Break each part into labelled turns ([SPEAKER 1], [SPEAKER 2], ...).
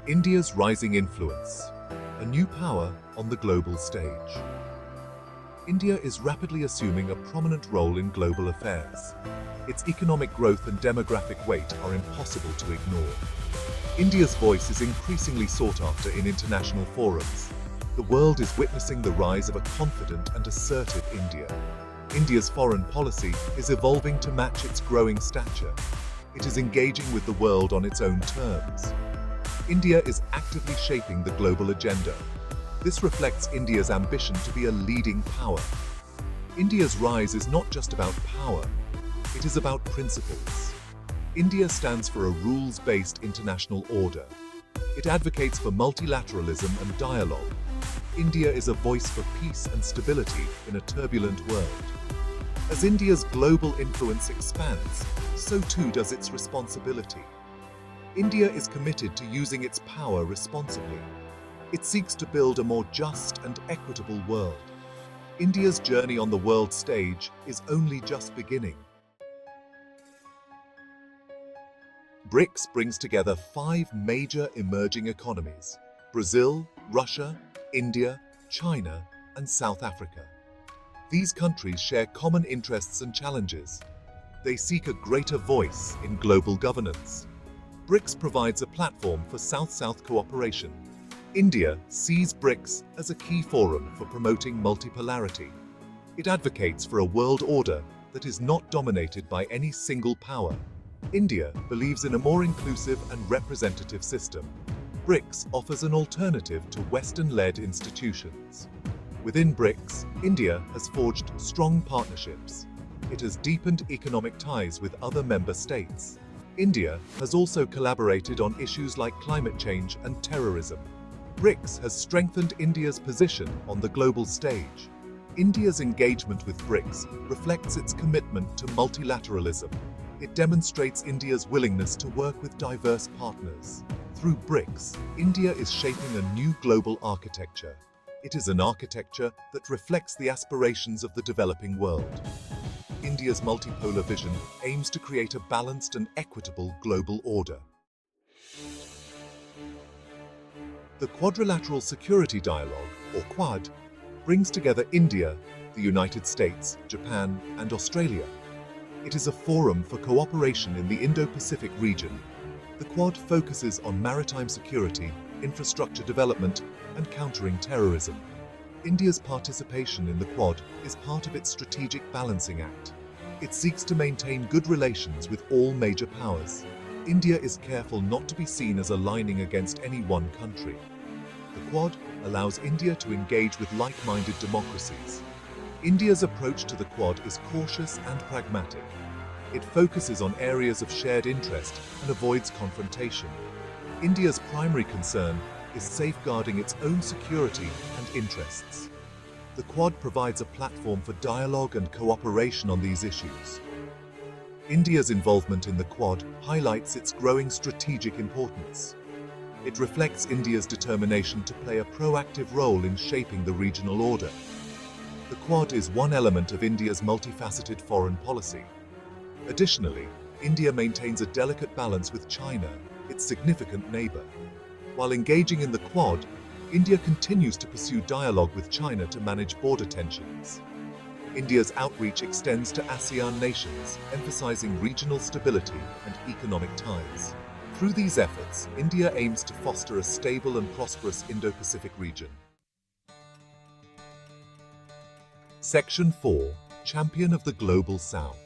[SPEAKER 1] India's rising influence, a new power on the global stage. India is rapidly assuming a prominent role in global affairs. Its economic growth and demographic weight are impossible to ignore. India's voice is increasingly sought after in international forums. The world is witnessing the rise of a confident and assertive India. India's foreign policy is evolving to match its growing stature. It is engaging with the world on its own terms. India is actively shaping the global agenda. This reflects India's ambition to be a leading power. India's rise is not just about power, it is about principles. India stands for a rules-based international order. It advocates for multilateralism and dialogue. India is a voice for peace and stability in a turbulent world. As India's global influence expands, so too does its responsibility. India is committed to using its power responsibly. It seeks to build a more just and equitable world. India's journey on the world stage is only just beginning. BRICS brings together 5 major emerging economies: Brazil, Russia, India, China, and South Africa. These countries share common interests and challenges. They seek a greater voice in global governance. BRICS provides a platform for South-South cooperation. India sees BRICS as a key forum for promoting multipolarity. It advocates for a world order that is not dominated by any single power. India believes in a more inclusive and representative system. BRICS offers an alternative to Western-led institutions. Within BRICS, India has forged strong partnerships. It has deepened economic ties with other member states. India has also collaborated on issues like climate change and terrorism. BRICS has strengthened India's position on the global stage. India's engagement with BRICS reflects its commitment to multilateralism. It demonstrates India's willingness to work with diverse partners. Through BRICS, India is shaping a new global architecture. It is an architecture that reflects the aspirations of the developing world. India's multipolar vision aims to create a balanced and equitable global order. The Quadrilateral Security Dialogue, or Quad, brings together India, the United States, Japan, and Australia. It is a forum for cooperation in the Indo-Pacific region. The Quad focuses on maritime security, infrastructure development, and countering terrorism. India's participation in the Quad is part of its strategic balancing act. It seeks to maintain good relations with all major powers. India is careful not to be seen as aligning against any one country. The Quad allows India to engage with like-minded democracies. India's approach to the Quad is cautious and pragmatic. It focuses on areas of shared interest and avoids confrontation. India's primary concern is safeguarding its own security and interests. The Quad provides a platform for dialogue and cooperation on these issues. India's involvement in the Quad highlights its growing strategic importance. It reflects India's determination to play a proactive role in shaping the regional order. The Quad is one element of India's multifaceted foreign policy. Additionally, India maintains a delicate balance with China, its significant neighbor. While engaging in the Quad, India continues to pursue dialogue with China to manage border tensions. India's outreach extends to ASEAN nations, emphasizing regional stability and economic ties. Through these efforts, India aims to foster a stable and prosperous Indo-Pacific region. Section 4. Champion of the Global South.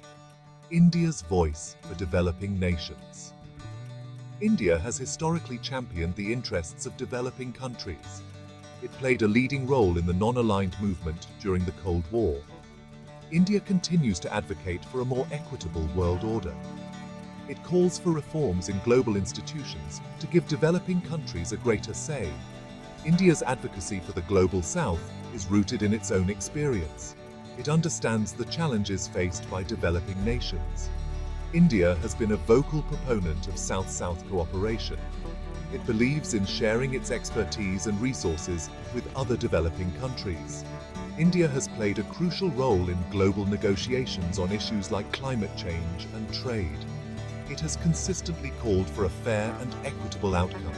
[SPEAKER 1] India's voice for developing nations. India has historically championed the interests of developing countries. It played a leading role in the non-aligned movement during the Cold War. India continues to advocate for a more equitable world order. It calls for reforms in global institutions to give developing countries a greater say. India's advocacy for the Global South is rooted in its own experience. It understands the challenges faced by developing nations. India has been a vocal proponent of South-South cooperation. It believes in sharing its expertise and resources with other developing countries. India has played a crucial role in global negotiations on issues like climate change and trade. It has consistently called for a fair and equitable outcome.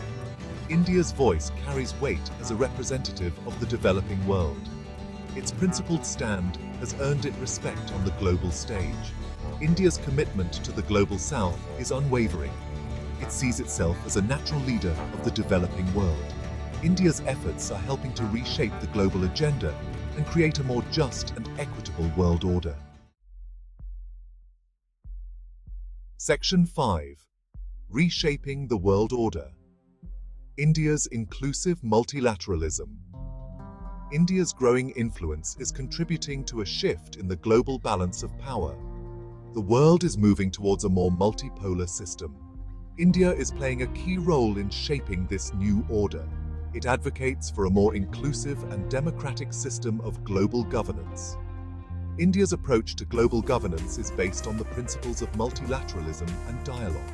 [SPEAKER 1] India's voice carries weight as a representative of the developing world. Its principled stand has earned it respect on the global stage. India's commitment to the global south is unwavering. It sees itself as a natural leader of the developing world. India's efforts are helping to reshape the global agenda and create a more just and equitable world order. Section 5. Reshaping the World Order. India's inclusive multilateralism. India's growing influence is contributing to a shift in the global balance of power. The world is moving towards a more multipolar system. India is playing a key role in shaping this new order. It advocates for a more inclusive and democratic system of global governance. India's approach to global governance is based on the principles of multilateralism and dialogue.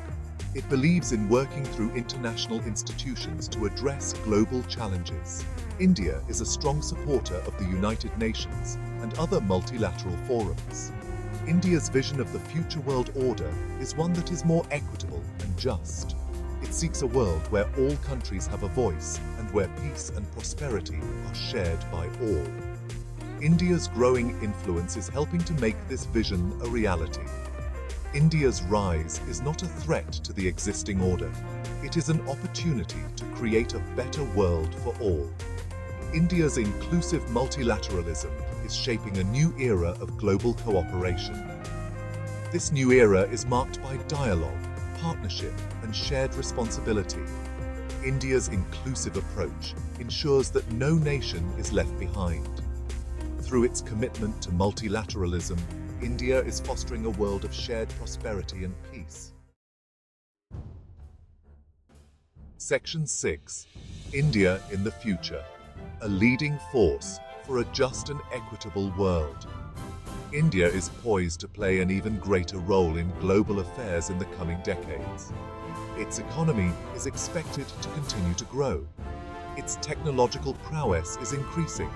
[SPEAKER 1] It believes in working through international institutions to address global challenges. India is a strong supporter of the United Nations and other multilateral forums. India's vision of the future world order is one that is more equitable and just. It seeks a world where all countries have a voice and where peace and prosperity are shared by all. India's growing influence is helping to make this vision a reality. India's rise is not a threat to the existing order. It is an opportunity to create a better world for all. India's inclusive multilateralism is shaping a new era of global cooperation. This new era is marked by dialogue, partnership, and shared responsibility. India's inclusive approach ensures that no nation is left behind. Through its commitment to multilateralism, India is fostering a world of shared prosperity and peace. Section 6. India in the future. A leading force for a just and equitable world. India is poised to play an even greater role in global affairs in the coming decades. Its economy is expected to continue to grow. Its technological prowess is increasing.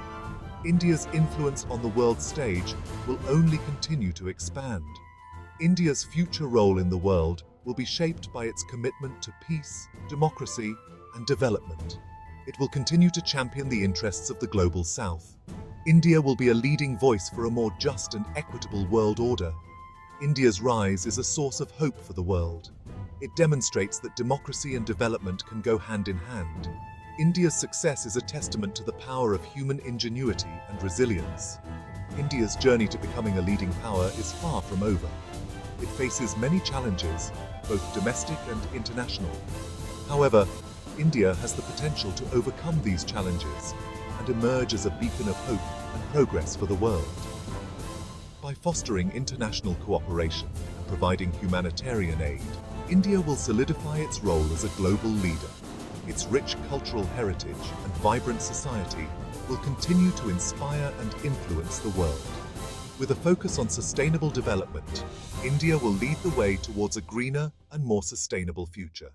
[SPEAKER 1] India's influence on the world stage will only continue to expand. India's future role in the world will be shaped by its commitment to peace, democracy, and development. It will continue to champion the interests of the global south. India will be a leading voice for a more just and equitable world order. India's rise is a source of hope for the world. It demonstrates that democracy and development can go hand in hand. India's success is a testament to the power of human ingenuity and resilience. India's journey to becoming a leading power is far from over. It faces many challenges, both domestic and international. However, India has the potential to overcome these challenges and emerge as a beacon of hope and progress for the world. By fostering international cooperation and providing humanitarian aid, India will solidify its role as a global leader. Its rich cultural heritage and vibrant society will continue to inspire and influence the world. With a focus on sustainable development, India will lead the way towards a greener and more sustainable future.